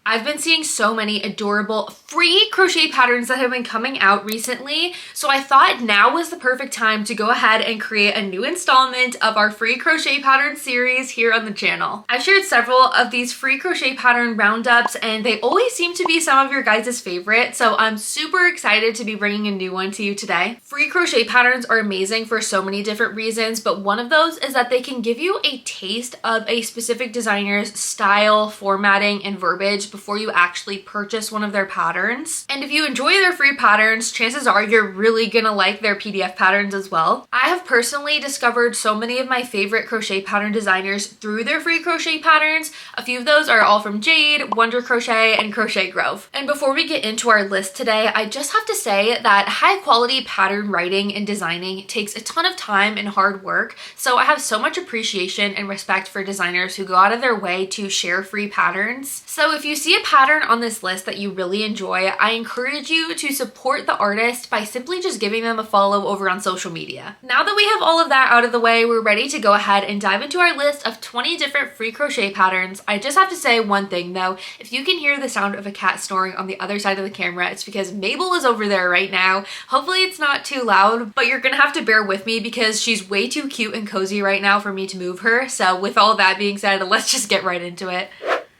I've been seeing so many adorable free crochet patterns that have been coming out recently, so I thought now was the perfect time to go ahead and create a new installment of our free crochet pattern series here on the channel. I've shared several of these free crochet pattern roundups and they always seem to be some of your guys' favorite, so I'm super excited to be bringing a new one to you today. Free crochet patterns are amazing for so many different reasons, but one of those is that they can give you a taste of a specific designer's style, formatting, and verbiage before you actually purchase one of their patterns. And if you enjoy their free patterns, chances are you're really gonna like their PDF patterns as well. I have personally discovered so many of my favorite crochet pattern designers through their free crochet patterns. A few of those are all from Jade, Wonder Crochet, and Crochet Grove. And before we get into our list today, I just have to say that high quality pattern writing and designing takes a ton of time and hard work, so I have so much appreciation and respect for designers who go out of their way to share free patterns. So if you see a pattern on this list that you really enjoy, I encourage you to support the artist by simply just giving them a follow over on social media. Now that we have all of that out of the way, we're ready to go ahead and dive into our list of 20 different free crochet patterns. I just have to say one thing though, if you can hear the sound of a cat snoring on the other side of the camera, it's because Mabel is over there right now. Hopefully it's not too loud, but you're gonna have to bear with me because she's way too cute and cozy right now for me to move her. So with all that being said, let's just get right into it.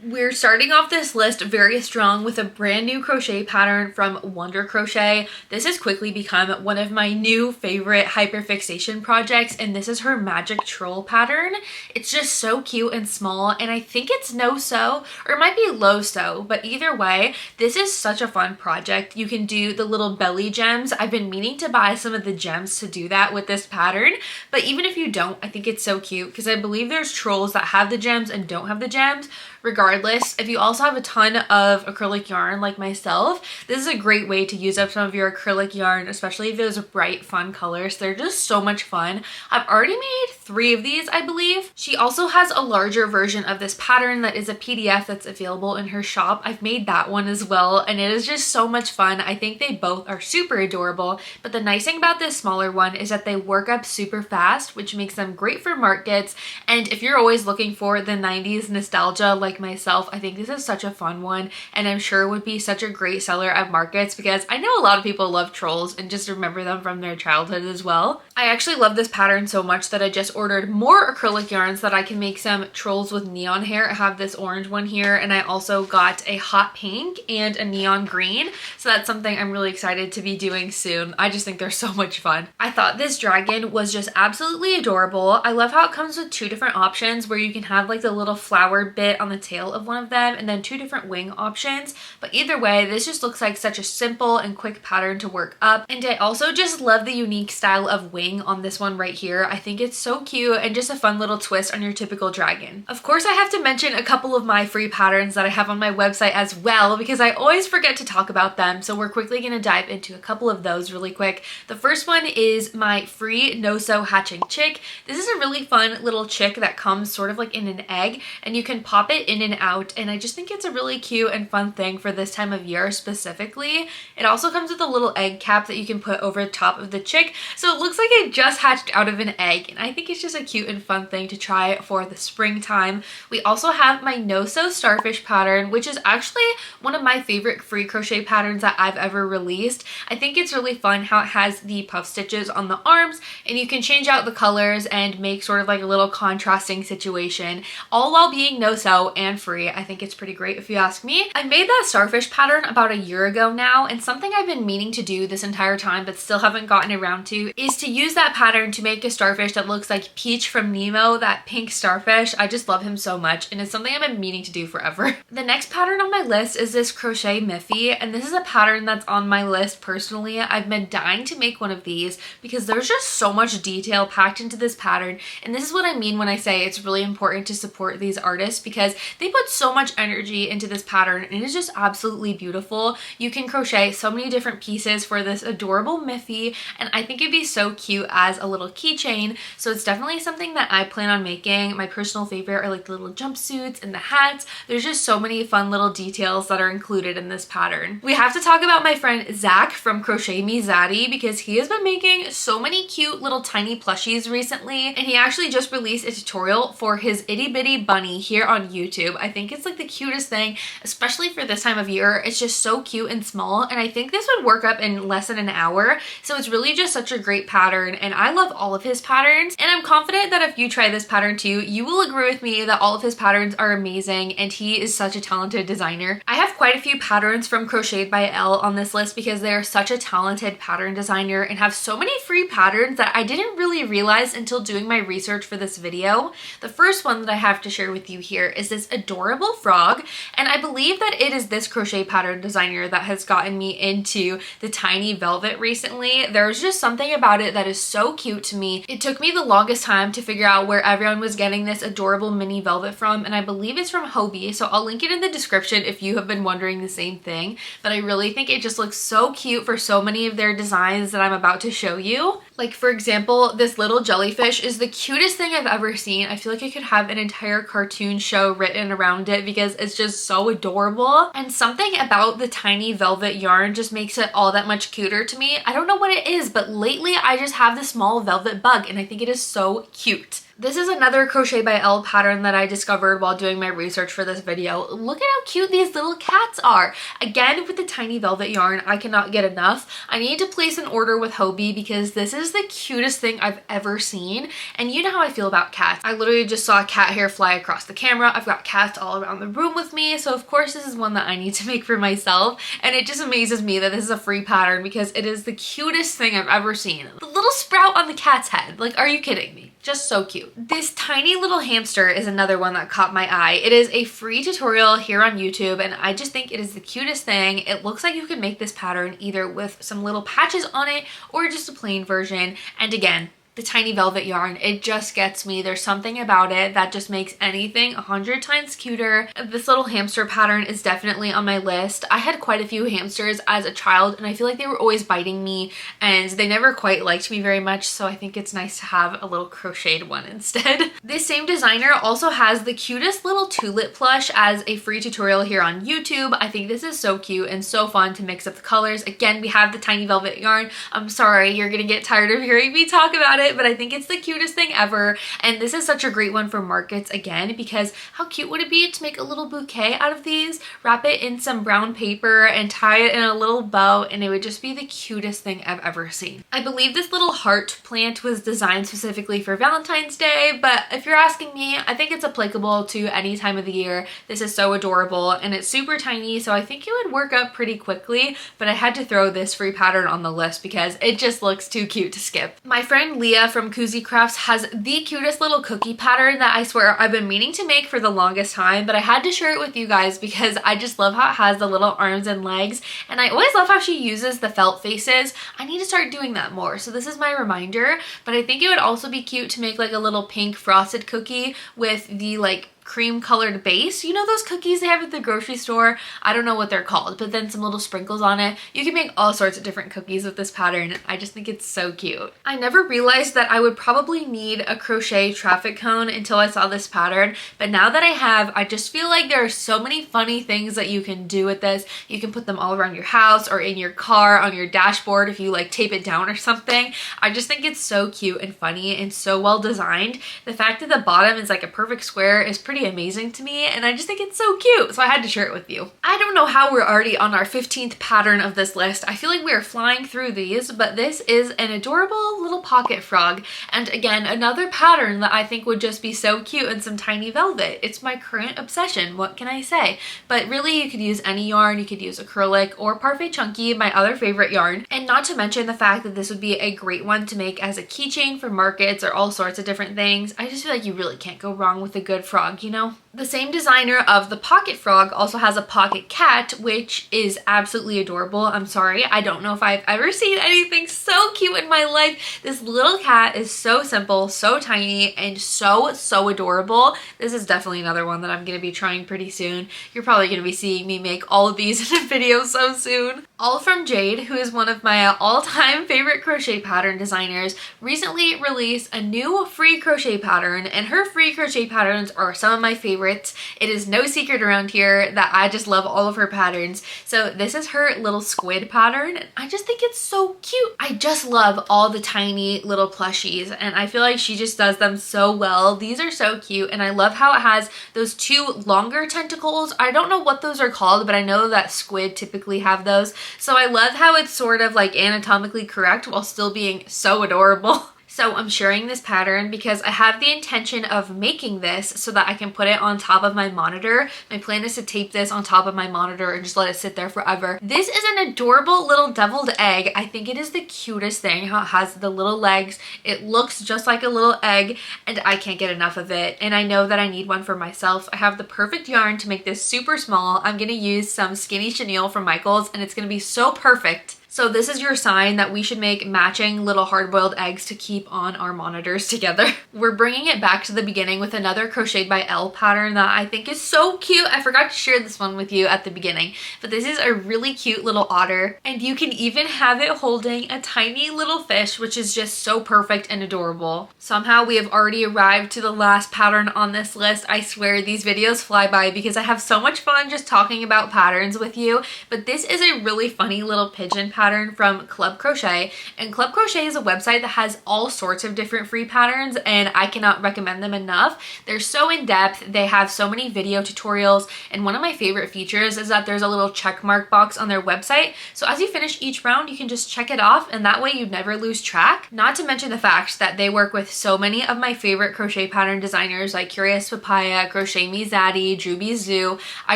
We're starting off this list very strong with a brand new crochet pattern from Wonder Crochet. This has quickly become one of my new favorite hyperfixation projects, and this is her Magic Troll pattern. It's just so cute and small, and I think it's no-sew, or it might be low-sew, but either way, this is such a fun project. You can do the little belly gems. I've been meaning to buy some of the gems to do that with this pattern, but even if you don't, I think it's so cute because I believe there's trolls that have the gems and don't have the gems. Regardless, if you also have a ton of acrylic yarn like myself, this is a great way to use up some of your acrylic yarn, especially if those are bright, fun colors. They're just so much fun. I've already made 3 of these, I believe. She also has a larger version of this pattern that is a PDF that's available in her shop. I've made that one as well, and it is just so much fun. I think they both are super adorable, but the nice thing about this smaller one is that they work up super fast, which makes them great for markets. And if you're always looking for the 90s nostalgia like myself, I think this is such a fun one, and I'm sure would be such a great seller at markets because I know a lot of people love trolls and just remember them from their childhood as well. I actually love this pattern so much that I just ordered more acrylic yarns that I can make some trolls with neon hair. I have this orange one here, and I also got a hot pink and a neon green, so that's something I'm really excited to be doing soon. I just think they're so much fun. I thought this dragon was just absolutely adorable. I love how it comes with 2 different options where you can have like the little flower bit on the tail of one of them and then 2 different wing options, but either way this just looks like such a simple and quick pattern to work up. And I also just love the unique style of wing on this one right here. I think it's so cute and just a fun little twist on your typical dragon. Of course I have to mention a couple of my free patterns that I have on my website as well because I always forget to talk about them, so we're quickly going to dive into a couple of those really quick. The first one is my free no-sew hatching chick. This is a really fun little chick that comes sort of like in an egg, and you can pop it in and out, and I just think it's a really cute and fun thing for this time of year specifically. It also comes with a little egg cap that you can put over the top of the chick, so it looks like it just hatched out of an egg, and I think it's just a cute and fun thing to try for the springtime. We also have my no-sew starfish pattern, which is actually one of my favorite free crochet patterns that I've ever released. I think it's really fun how it has the puff stitches on the arms, and you can change out the colors and make sort of like a little contrasting situation, all while being no-sew and free. I think it's pretty great if you ask me. I made that starfish pattern about a year ago now, and something I've been meaning to do this entire time but still haven't gotten around to is to use that pattern to make a starfish that looks like Peach from Nemo, that pink starfish. I just love him so much, and it's something I've been meaning to do forever. The next pattern on my list is this crochet Miffy, and this is a pattern that's on my list personally. I've been dying to make one of these because there's just so much detail packed into this pattern, and this is what I mean when I say it's really important to support these artists because they put so much energy into this pattern, and it is just absolutely beautiful. You can crochet so many different pieces for this adorable Miffy, and I think it'd be so cute as a little keychain, so it's definitely something that I plan on making. My personal favorite are like the little jumpsuits and the hats. There's just so many fun little details that are included in this pattern. We have to talk about my friend Zach from Crochet Me Zaddy because he has been making so many cute little tiny plushies recently, and he actually just released a tutorial for his itty bitty bunny here on YouTube. YouTube. I think it's like the cutest thing, especially for this time of year. It's just so cute and small, and I think this would work up in less than an hour. So it's really just such a great pattern, and I love all of his patterns, and I'm confident that if you try this pattern too, you will agree with me that all of his patterns are amazing, and he is such a talented designer. I have quite a few patterns from Crocheted by Elle on this list because they are such a talented pattern designer and have so many free patterns that I didn't really realize until doing my research for this video. The first one that I have to share with you here is this adorable frog, and I believe that it is this crochet pattern designer that has gotten me into the tiny velvet recently. There's just something about it that is so cute to me. It took me the longest time to figure out where everyone was getting this adorable mini velvet from, and I believe it's from Hobbii, so I'll link it in the description if you have been wondering the same thing. But I really think it just looks so cute for so many of their designs that I'm about to show you. Like, for example, this little jellyfish is the cutest thing I've ever seen. I feel like I could have an entire cartoon show written around it because it's just so adorable. And something about the tiny velvet yarn just makes it all that much cuter to me. I don't know what it is, but lately I just have this small velvet bug and I think it is so cute. This is another Crocheted by Elle pattern that I discovered while doing my research for this video. Look at how cute these little cats are. Again, with the tiny velvet yarn, I cannot get enough. I need to place an order with Hobbii because this is the cutest thing I've ever seen. And you know how I feel about cats. I literally just saw a cat hair fly across the camera. I've got cats all around the room with me. So of course this is one that I need to make for myself. And it just amazes me that this is a free pattern because it is the cutest thing I've ever seen. The little sprout on the cat's head. Like, are you kidding me? Just so cute. This tiny little hamster is another one that caught my eye. It is a free tutorial here on YouTube, and I just think it is the cutest thing. It looks like you can make this pattern either with some little patches on it or just a plain version. And again, the tiny velvet yarn, it just gets me. There's something about it that just makes anything 100 times cuter. This little hamster pattern is definitely on my list. I had quite a few hamsters as a child and I feel like they were always biting me and they never quite liked me very much, so I think it's nice to have a little crocheted one instead. This same designer also has the cutest little tulip plush as a free tutorial here on YouTube. I think this is so cute and so fun to mix up the colors. Again, we have the tiny velvet yarn. I'm sorry, you're gonna get tired of hearing me talk about it, but I think it's the cutest thing ever. And this is such a great one for markets again, because how cute would it be to make a little bouquet out of these, wrap it in some brown paper and tie it in a little bow, and it would just be the cutest thing I've ever seen. I believe this little heart plant was designed specifically for Valentine's Day, but if you're asking me, I think it's applicable to any time of the year. This is so adorable and it's super tiny, so I think it would work up pretty quickly, but I had to throw this free pattern on the list because it just looks too cute to skip. My friend Leah from Koozie Crafts has the cutest little cookie pattern that I swear I've been meaning to make for the longest time, but I had to share it with you guys because I just love how it has the little arms and legs, and I always love how she uses the felt faces. I need to start doing that more, so this is my reminder. But I think it would also be cute to make like a little pink frosted cookie with the like cream colored base. You know those cookies they have at the grocery store? I don't know what they're called, but then some little sprinkles on it. You can make all sorts of different cookies with this pattern. I just think it's so cute. I never realized that I would probably need a crochet traffic cone until I saw this pattern, but now that I have, I just feel like there are so many funny things that you can do with this. You can put them all around your house or in your car, on your dashboard if you like tape it down or something. I just think it's so cute and funny and so well designed. The fact that the bottom is like a perfect square is pretty amazing to me, and I just think it's so cute, so I had to share it with you. I don't know how we're already on our 15th pattern of this list. I feel like we are flying through these, but this is an adorable little pocket frog, and again, another pattern that I think would just be so cute in some tiny velvet. It's my current obsession, what can I say? But really, you could use any yarn. You could use acrylic or Parfait Chunky, my other favorite yarn, and not to mention the fact that this would be a great one to make as a keychain for markets or all sorts of different things. I just feel like you really can't go wrong with a good frog, you know? The same designer of the pocket frog also has a pocket cat, which is absolutely adorable. I'm sorry, I don't know if I've ever seen anything so cute in my life. This little cat is so simple, so tiny, and so adorable. This is definitely another one that I'm going to be trying pretty soon. You're probably going to be seeing me make all of these in a video so soon. All from Jade, who is one of my all-time favorite crochet pattern designers, recently released a new free crochet pattern, and her free crochet patterns are some of my favorites favorites. It is no secret around here that I just love all of her patterns. So this is her little squid pattern, and I just think it's so cute. I just love all the tiny little plushies, and I feel like she just does them so well. These are so cute, and I love how it has those two longer tentacles. I don't know what those are called, but I know that squid typically have those. So I love how it's sort of like anatomically correct while still being so adorable. So I'm sharing this pattern because I have the intention of making this so that I can put it on top of my monitor. My plan is to tape this on top of my monitor and just let it sit there forever. This is an adorable little deviled egg. I think it is the cutest thing how it has the little legs. It looks just like a little egg, and I can't get enough of it. And I know that I need one for myself. I have the perfect yarn to make this super small. I'm gonna use some skinny chenille from Michaels, and it's gonna be so perfect. So this is your sign that we should make matching little hard-boiled eggs to keep on our monitors together. We're bringing it back to the beginning with another Crocheted by Elle pattern that I think is so cute. I forgot to share this one with you at the beginning, but this is a really cute little otter, and you can even have it holding a tiny little fish, which is just so perfect and adorable. Somehow we have already arrived to the last pattern on this list. I swear these videos fly by because I have so much fun just talking about patterns with you, but this is a really funny little pigeon pattern from Club Crochet, and Club Crochet is a website that has all sorts of different free patterns, and I cannot recommend them enough. They're so in-depth, they have so many video tutorials, and one of my favorite features is that there's a little check mark box on their website, so as you finish each round you can just check it off, and that way you never lose track. Not to mention the fact that they work with so many of my favorite crochet pattern designers like Curious Papaya, Crochet Me Zaddy, Drewby Zoo. I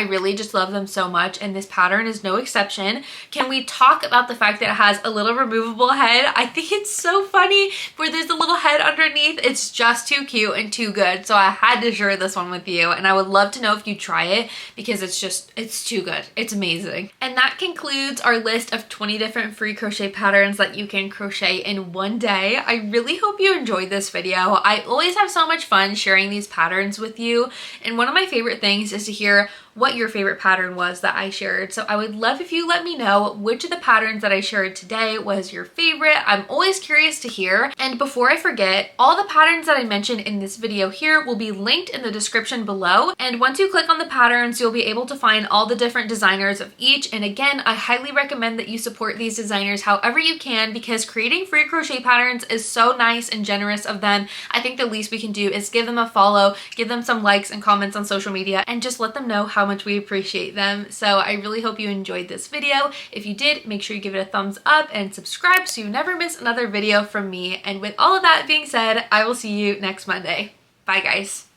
really just love them so much, and this pattern is no exception. Can we talk about the fact that it has a little removable head? I think it's so funny where there's a little head underneath. It's just too cute and too good, so I had to share this one with you, and I would love to know if you try it because it's too good. It's amazing. And that concludes our list of 20 different free crochet patterns that you can crochet in one day. I really hope you enjoyed this video. I always have so much fun sharing these patterns with you, and one of my favorite things is to hear what your favorite pattern was that I shared. So I would love if you let me know which of the patterns that I shared today was your favorite. I'm always curious to hear. And before I forget, all the patterns that I mentioned in this video here will be linked in the description below. And once you click on the patterns, you'll be able to find all the different designers of each. And again, I highly recommend that you support these designers however you can, because creating free crochet patterns is so nice and generous of them. I think the least we can do is give them a follow, give them some likes and comments on social media, and just let them know how much we appreciate them. So I really hope you enjoyed this video. If you did, make sure you give it a thumbs up and subscribe so you never miss another video from me. And with all of that being said, I will see you next Monday. Bye guys.